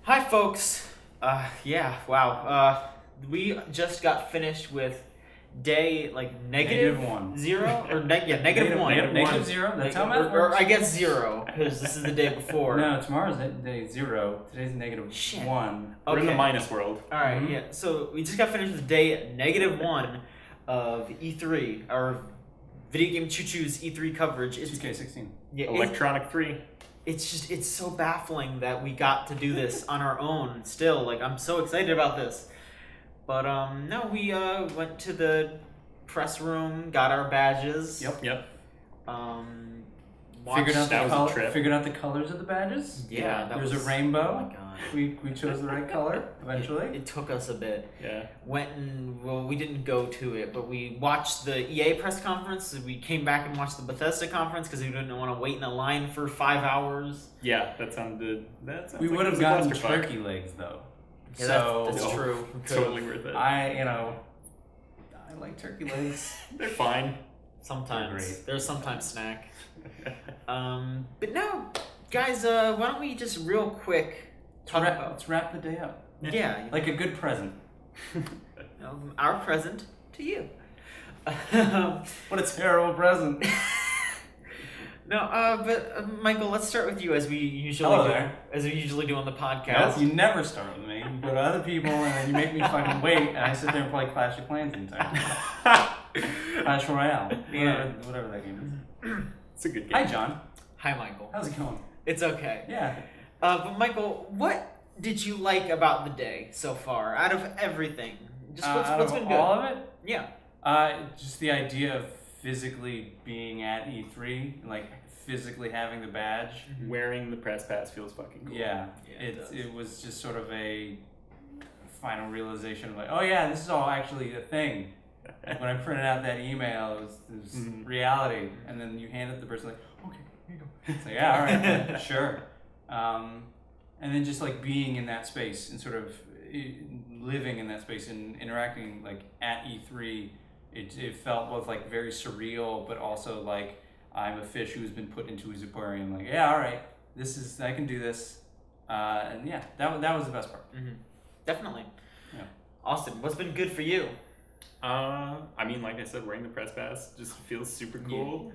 Hi, folks. Wow. We just got finished with day Negative one. zero or negative one. Negative zero. That's how math Or works. I guess zero because this is the day before. No, tomorrow's day zero. Today's negative Shit. one. We're in the Okay. minus world. All right. Mhm. Yeah. So we just got finished with day -1 of E3, our video game choo-choo's E3 coverage. It's 2K16. yeah. Electronic 3. It's so baffling that we got to do this on our own still. Like, I'm so excited about this. But no, we went to the press room, got our badges. Yep. Watched, Figured out the colors of the badges. yeah, There's was, a rainbow. Oh my god. We chose the right color eventually. It took us a bit. Yeah. We didn't go to it, but we watched the EA press conference. We came back and watched the Bethesda conference because we didn't want to wait in a line for 5 hours. Yeah, that sounded. We would have gotten turkey legs though. Yeah, So that's true. Totally worth it. I like turkey legs. They're fine. Sometimes Great. there's sometimes snack. But no, guys, why don't we just real quick talk about Let's wrap the day up. yeah, Like a good present. our present to you. What a terrible present. No, but Michael, let's start with you as we usually Hello do. there. As we usually do on the podcast. Nope, you never start with me. You go to other people and then you make me fucking wait, and I sit there and play Clash of Clans in time. Clash Royale. Whatever that game is. It's a good game. Hi, John. Hi, Michael. How's it going? It's okay. Yeah. But Michael, what did you like about the day so far? Out of everything, just what's been good? All of it? Yeah. Just the idea of physically being at E3, like physically having the badge. Wearing the press pass feels fucking cool. Yeah. Yeah, it does. It was just sort of a final realization of like, oh yeah, this is all actually a thing. When I printed out that email, it was reality, and then you hand it to the person like, okay, here you go. It's like, yeah, all right, yeah, sure. And then just like being in that space and sort of living in that space and interacting like at E3, it felt both like very surreal, but also like I'm a fish who's been put into his aquarium. Like, yeah, all right, I can do this, and yeah, that was the best part. Mm-hmm. Definitely. Yeah. Austin, what's been good for you? I mean, like I said, wearing the press pass just feels super cool.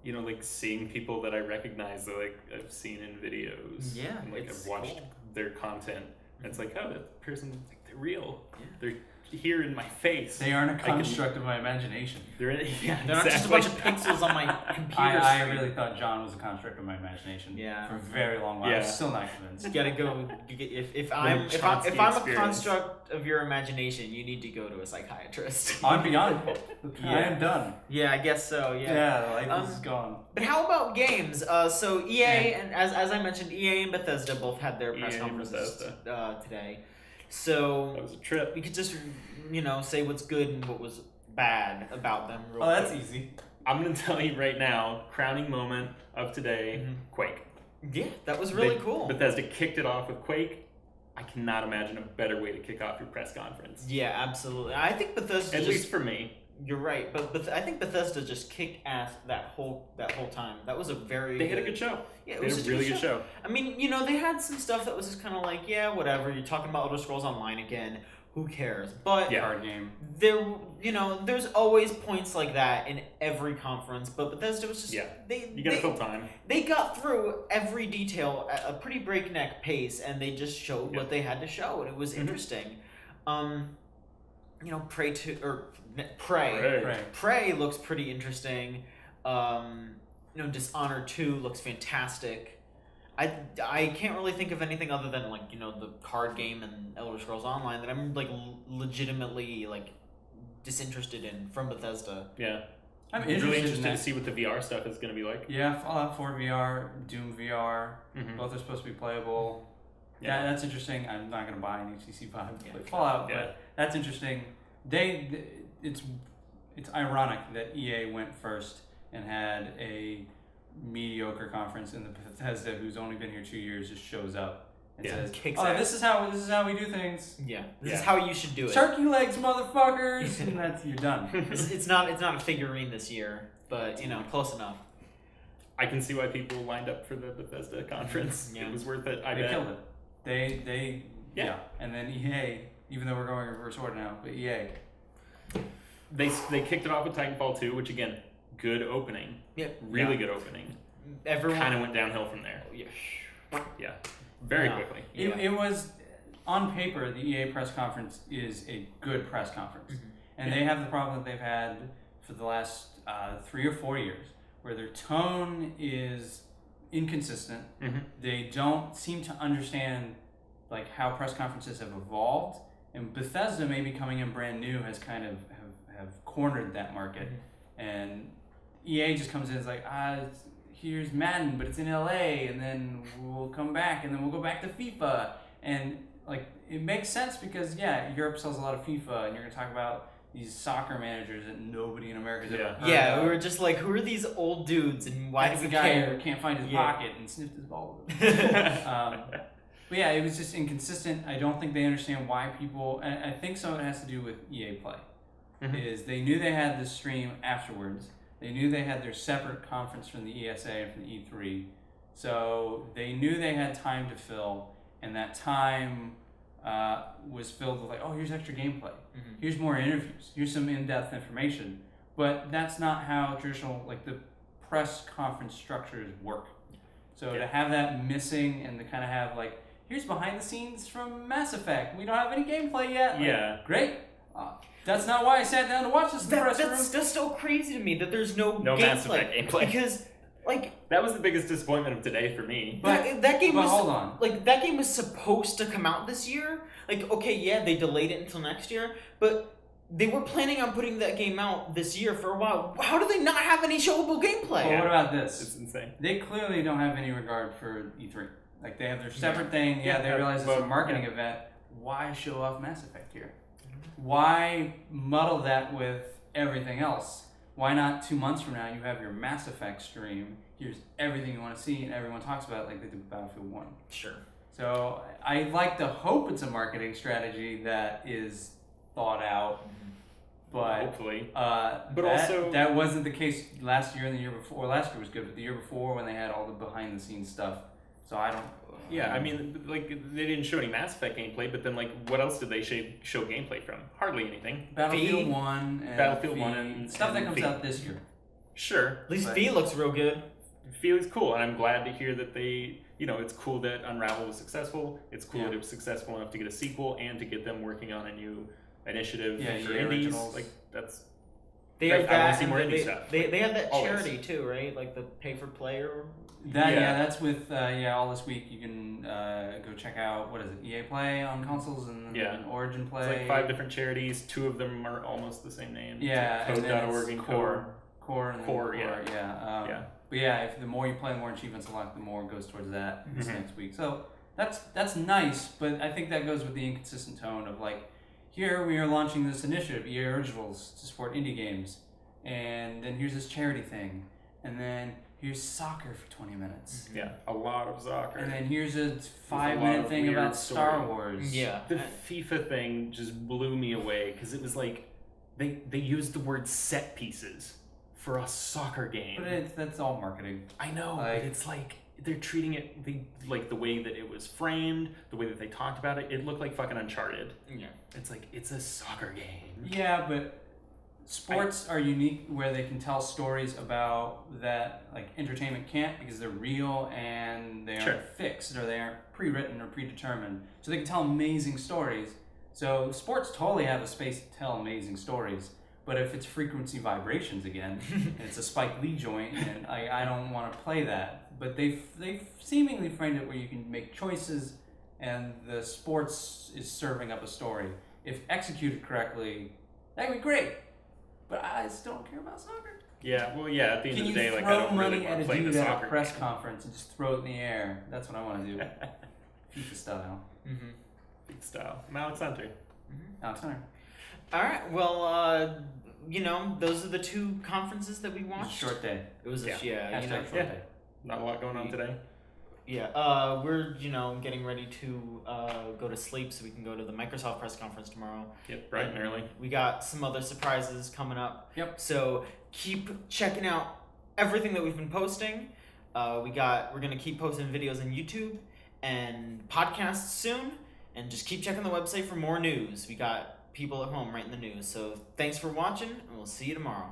Like seeing people that I recognize that like I've seen in videos. Yeah, and, like it's I've watched cool. their content. And it's like, oh, that person, like, they're real. Yeah. They're here in my face. They aren't a construct of my imagination. They're not just a bunch of pixels on my computer I screen. really thought John was a construct of my imagination. Yeah. For a very long while. Yeah. I'm still not convinced. You gotta go. If I'm Chomsky a experience. construct of your imagination, you need to go to a psychiatrist. I'm beyond it. I Yeah. am done. Yeah, I guess so. Yeah. Yeah, life is gone. But how about games? So EA and as I mentioned, EA and Bethesda both had their press EA and conferences Bethesda. today. So That was a trip. we could just say what's good and what was bad about them. Real Oh, that's quick. easy. I'm gonna tell you right now, crowning moment of today, Mhm. Quake. Yeah, that was really They- cool. Bethesda kicked it off with Quake. I cannot imagine a better way to kick off your press conference. Yeah, absolutely. I think Bethesda At least for me. You're right, but I think Bethesda just kicked ass that whole time. That was a very. They had a good show. Yeah, it They was had such a really good show. I mean, they had some stuff that was just kind of like, yeah, whatever. You're talking about Elder Scrolls Online again. Who cares? But Yeah. Hard game. there's always points like that in every conference. But Bethesda was just Yeah. they You gotta fill time. they got through every detail at a pretty breakneck pace, and they just showed what they had to show, and it was interesting. Prey looks pretty interesting. Dishonored 2 looks fantastic. I can't really think of anything other than the card game and Elder Scrolls Online that I'm legitimately disinterested in from Bethesda. Yeah. I'm really interested interested in to that. see what the VR stuff is gonna be like. Yeah, Fallout 4 VR, Doom VR, Mhm. both are supposed to be playable. Yeah, that's interesting. I'm not gonna buy an HTC Vive to play Fallout, Yeah. but that's interesting. It's ironic that EA went first and had a mediocre conference, and the Bethesda, who's only been here 2 years, just shows up and says, Kicks "Oh, ass. this is how we do things. Yeah, this Yeah. is how you should do it. Turkey legs, motherfuckers!" And you're done. It's not a figurine this year, but close enough. I can see why people lined up for the Bethesda conference. Yeah. It was worth it. I They bet. killed it. They Yeah. And then EA, even though we're going reverse order now, but EA. They kicked it off with Titanfall 2, which again, good opening. Yeah. Really good opening. Everyone Kind of went downhill from there. Yeah. Yeah. Very Yeah. quickly. Yeah. It was, on paper, the EA press conference is a good press conference. And they have the problem that they've had for the last 3 or 4 years, where their tone is inconsistent. Mm-hmm. They don't seem to understand like how press conferences have evolved, and Bethesda maybe coming in brand new has kind of have cornered that market, and EA just comes in and is like, here's Madden, but it's in LA, and then we'll come back, and then we'll go back to FIFA, and like it makes sense because Europe sells a lot of FIFA, and you're gonna talk about these soccer managers that nobody in America's ever heard Yeah, of. we were just like, who are these old dudes, and why That's do the we guy care? who can't find his Yeah. pocket and sniffed his ball. But yeah, it was just inconsistent. I don't think they understand why people, and I think some of it has to do with EA Play. Is they knew they had this stream afterwards. They knew they had their separate conference from the ESA and from the E3. So they knew they had time to fill, and that time was filled with like, oh, here's extra gameplay. Here's more interviews. Here's some in-depth information. But that's not how traditional, like the press conference structures work. So to have that missing and to kind of have like, here's behind the scenes from Mass Effect. We don't have any gameplay yet. Like, Yeah. great. That's not why I sat down to watch this in the press room. That's just so crazy to me that there's no Mass gameplay. Effect gameplay. Because, like, That was the biggest disappointment of today for me. that game but was hold on. like that game was supposed to come out this year. Like, okay, yeah, they delayed it until next year, but they were planning on putting that game out this year for a while. How do they not have any showable gameplay? Well, what about this? It's insane. They clearly don't have any regard for E3. Like they have their separate thing. Yeah, they realize it's a marketing event. Why show off Mass Effect here? Why muddle that with everything else? Why not 2 months from now you have your Mass Effect stream? Here's everything you want to see, and everyone talks about it like they did with Battlefield 1. Sure. So I like to hope it's a marketing strategy that is thought out, but Hopefully. that wasn't the case last year and the year before. Last year was good, but the year before when they had all the behind the scenes stuff. So I don't. Yeah, I mean, like, they didn't show any Mass Effect gameplay, but then, like, what else did they show gameplay from? Hardly anything. Battlefield 1 and Battlefield V, 1 and stuff that comes V. out this year. Sure. At least But- V looks real good. Feels cool, and I'm glad to hear that they, it's cool that Unravel was successful. It's cool that it was successful enough to get a sequel and to get them working on a new initiative for EA indies. originals. Like, that's They Like, have I wanna that. see and more they, indie stuff. They have that Always. charity too, right? Like the pay for play or. That's with all this week you can go check out what is it, EA Play on consoles and Origin Play. It's like 5 different charities. 2 of them are almost the same name. Yeah, It's and like then Code.org it's and Core and then Core, yeah. But yeah, if the more you play, the more achievements unlock, the more goes towards that this next week. So that's nice, but I think that goes with the inconsistent tone of like, here we are launching this initiative, EA Originals, to support indie games, and then here's this charity thing, and then here's soccer for 20 minutes. Yeah, a lot of soccer. And then here's a lot 5-minute of thing weird about Star story. Wars. Yeah. The FIFA thing just blew me away because it was like they used the word set pieces for a soccer game. But that's all marketing. I know, like- but it's like they're treating it like the way that it was framed, the way that they talked about it. It looked like fucking Uncharted. Yeah. It's like it's a soccer game. Yeah, but sports are unique where they can tell stories about that like entertainment can't because they're real and they aren't fixed or they aren't pre-written or predetermined. So they can tell amazing stories. So sports totally have a space to tell amazing stories. But if it's frequency vibrations again, and it's a Spike Lee joint, and I don't want to play that. But they've seemingly framed it where you can make choices, and the sports is serving up a story. If executed correctly, that would be great. But I just don't care about soccer. Yeah, well, yeah. At the end Can of you the day, like I throw don't really money want at to a play the dude at a soccer press game. conference and just throw it in the air? That's what I want to do. FIFA style. Big style. Alex Hunter. Alex Hunter. All right. Well, those are the 2 conferences that we It was a watched. short day. It was Hashtag short Yeah. day. Not a lot going on today. Yeah. We're getting ready to go to sleep so we can go to the Microsoft press conference tomorrow. Yep, bright and early. We got some other surprises coming up. Yep. So keep checking out everything that we've been posting. We're gonna keep posting videos on YouTube and podcasts soon, and just keep checking the website for more news. We got people at home writing the news. So thanks for watching, and we'll see you tomorrow.